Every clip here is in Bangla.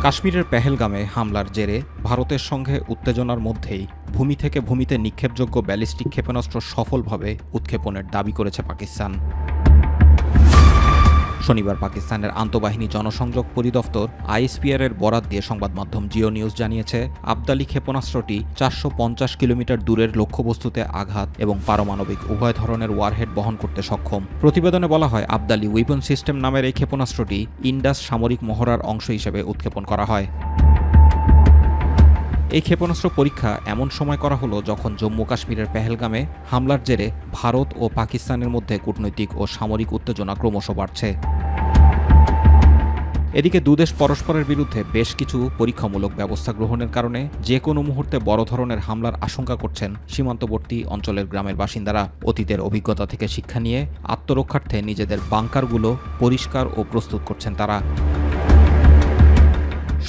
কাশ্মীরের পেহেলগামে হামলার জেরে ভারতের সঙ্গে উত্তেজনার মধ্যেই ভূমি থেকে ভূমিতে নিক্ষেপযোগ্য ব্যালিস্টিক ক্ষেপণাস্ত্র সফলভাবে উৎক্ষেপণের দাবি করেছে পাকিস্তান। শনিবার পাকিস্তানের আন্তঃবাহিনী জনসংযোগ পরিদপ্তর আইএসপিআর এর বরাত দিয়ে সংবাদ মাধ্যম জিও নিউজ জানিয়েছে, আবদালি ক্ষেপণাস্ত্রটি ৪৫০ কিলোমিটার দূরের লক্ষ্যবস্তুতে আঘাত এবং পারমাণবিক উভয় ধরনের ওয়ারহেড বহন করতে সক্ষম। প্রতিবেদনে বলা হয়, আবদালি ওয়েপন সিস্টেম নামের এই ক্ষেপণাস্ত্রটি ইন্ডাস সামরিক মহড়ার অংশ হিসেবে উৎক্ষেপণ করা হয়। এই ক্ষেপণাস্ত্র পরীক্ষা এমন সময় করা হলো যখন জম্মু কাশ্মীরের পেহেলগামে হামলার জেরে ভারত ও পাকিস্তানের মধ্যে কূটনৈতিক ও সামরিক উত্তেজনা ক্রমশ বাড়ছে। এদিকে দুদেশ পরস্পরের বিরুদ্ধে বেশ কিছু পরীক্ষামূলক ব্যবস্থা গ্রহণের কারণে যে কোনো মুহূর্তে বড় ধরনের হামলার আশঙ্কা করছেন সীমান্তবর্তী অঞ্চলের গ্রামের বাসিন্দারা। অতীতের অভিজ্ঞতা থেকে শিক্ষা নিয়ে আত্মরক্ষার্থে নিজেদের বাংকারগুলো পরিষ্কার ও প্রস্তুত করছেন তারা।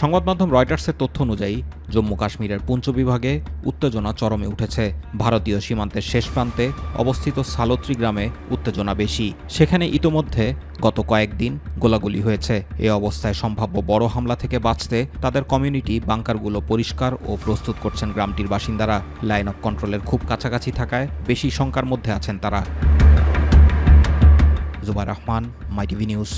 সংবাদ মাধ্যম রয়টার্সের তথ্য অনুযায়ী জম্মু কাশ্মীরের পুঞ্চ বিভাগে উত্তেজনা চরমে উঠেছে। ভারতীয় সীমান্তের শেষ প্রান্তে অবস্থিত সালোত্রি গ্রামে উত্তেজনা বেশি। সেখানে ইতোমধ্যে গত কয়েকদিন গোলাগুলি হয়েছে। এ অবস্থায় সম্ভাব্য বড় হামলা থেকে বাঁচতে তাদের কমিউনিটি বাংকারগুলো পরিষ্কার ও প্রস্তুত করছেন গ্রামটির বাসিন্দারা। লাইন অফ কন্ট্রোলের খুব কাছাকাছি থাকায় বেশি শঙ্কার মধ্যে আছেন তারা। জুবাইর রহমান, মাই টিভি নিউজ।